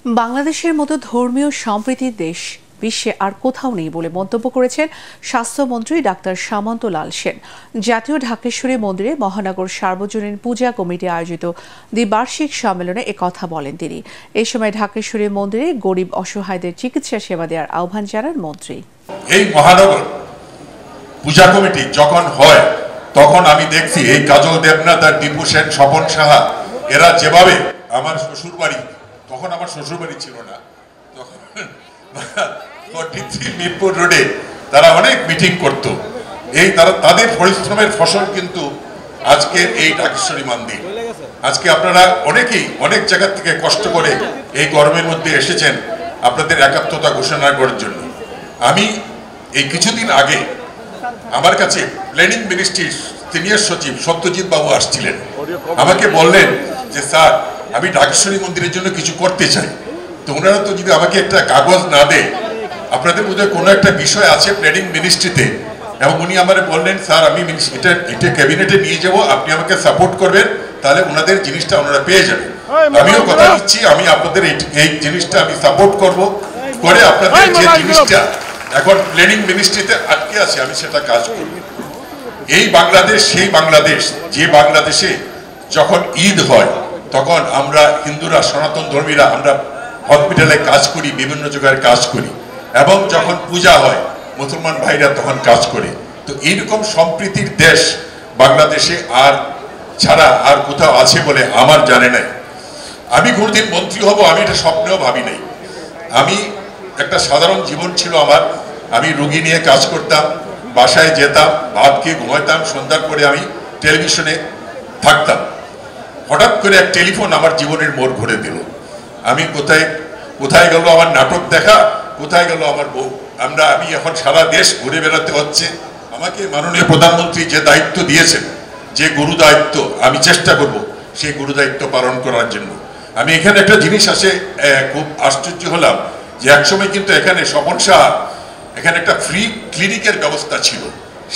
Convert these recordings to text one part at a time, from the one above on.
বাংলাদেশের মতো ধর্মীয় সম্প্রীতির দেশ বিশ্বে আর কোথাও নেই বলে মন্তব্য করেছেন স্বাস্থ্যমন্ত্রী ডাক্তার সামন্ত লাল সেন। জাতীয় ঢাকেশ্বরী মন্দিরে মহানগর সার্বজনীন পূজা কমিটি আয়োজিত দ্বিবার্ষিক সম্মেলনে একথা বলেন তিনি। এই সময় ঢাকেশ্বরী মন্দিরে গরিব অসহায়দের চিকিৎসা সেবা দেওয়ার আহ্বান জানান মন্ত্রী। এই মহানগর পূজা কমিটি যখন হয় তখন আমি দেখছি এই কাজল দেবনাথ আর দীপু সেন, স্বপন সাহা এরা যেভাবে আমার শ্বশুর বাড়ি, তখন আমার শ্বশুর বাড়ি ছিল না, তখন মিরপুর রোডে তারা অনেক মিটিং করত। এই তাদের পরিশ্রমের ফসল কিন্তু আজকে এই ঢাকেশ্বরী মন্দির। আজকে আপনারা অনেকেই অনেক জায়গা থেকে কষ্ট করে এই গরমের মধ্যে এসেছেন আপনাদের একাত্মতা ঘোষণা করার জন্য। আমি এই কিছুদিন আগে আমার কাছে প্ল্যানিং মিনিস্ট্রির সিনিয়র সচিব সত্যজিৎ বাবু আসছিলেন, আমাকে বললেন যে স্যার আমি ঢাকেশ্বরী মন্দিরের জন্য কিছু করতে চাই। তো ওনারা তো যদি আমাকে একটা কাগজ না দেয়, আপনাদের মধ্যে কোনো একটা বিষয় আছে প্ল্যানিং মিনিস্ট্রিতে, এবং উনি আমাকে বললেন স্যার আমি এটা ক্যাবিনেটে নিয়ে যাব, আপনি আমাকে সাপোর্ট করবেন, তাহলে ওনাদের জিনিসটা ওনারা পেয়ে যাবেন। আমিও কথা দিচ্ছি আমি আপনাদের এই জিনিসটা আমি সাপোর্ট করব, করে আপনাদের যে জিনিসটা এখন প্ল্যানিং মিনিস্ট্রিতে আটকে আছে আমি সেটা কাজ করব। এই বাংলাদেশ সেই বাংলাদেশ যে বাংলাদেশে যখন ঈদ হয় তখন আমরা হিন্দুরা, সনাতন ধর্মীরা আমরা হসপিটালে কাজ করি, বিভিন্ন জায়গায় কাজ করি, এবং যখন পূজা হয় মুসলমান ভাইরা তখন কাজ করে। তো এইরকম সম্প্রীতির দেশ বাংলাদেশে আর ছাড়া আর কোথাও আছে বলে আমার জানে নাই। আমি কোনোদিন মন্ত্রী হব আমি এটা স্বপ্নেও ভাবি নাই। আমি একটা সাধারণ জীবন ছিল আমার। আমি রুগী নিয়ে কাজ করতাম, বাসায় যেতাম, ভাত খেয়ে ঘুমাইতাম, সন্ধ্যার পরে আমি টেলিভিশনে থাকতাম। হঠাৎ করে এক টেলিফোন আমার জীবনের মোড় ঘুরে দিল। আমি কোথায় গেল আমার নাটক দেখা, কোথায় গেল আমার বউ। আমি এখন সারা দেশ ঘুরে বেড়াতে হচ্ছে। আমাকে মাননীয় প্রধানমন্ত্রী যে দায়িত্ব দিয়েছেন, যে গুরু দায়িত্ব, আমি চেষ্টা করব সেই গুরু দায়িত্ব পালন করার জন্য। আমি এখানে একটা জিনিস আসে খুব আশ্চর্য হলাম যে একসময় কিন্তু এখানে স্বপন সাহা এখানে একটা ফ্রি ক্লিনিকের ব্যবস্থা ছিল,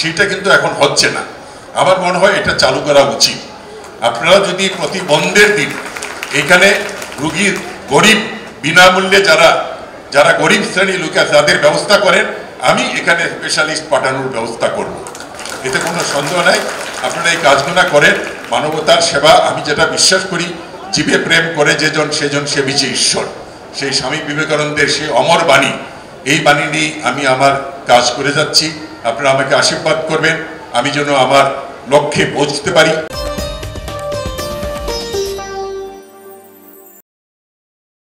সেটা কিন্তু এখন হচ্ছে না। আমার মনে হয় এটা চালু করা উচিত। আপনারা যদি প্রতি বন্ধের দিন এখানে রুগীর গরিব বিনামূল্যে যারা গরিব শ্রেণীর লোক আছে তাদের ব্যবস্থা করেন, আমি এখানে স্পেশালিস্ট পাঠানোর ব্যবস্থা করব, এতে কোনো সন্দেহ নাই। আপনারা এই কাজগুলো করেন। মানবতার সেবা, আমি যেটা বিশ্বাস করি, জীবে প্রেম করে যেজন সেজন সেবিছে ঈশ্বর, সেই স্বামী বিবেকানন্দের সেই অমর বাণী, এই বাণী নিয়ে আমি আমার কাজ করে যাচ্ছি। আপনারা আমাকে আশীর্বাদ করবেন আমি যেন আমার লক্ষ্যে পৌঁছতে পারি।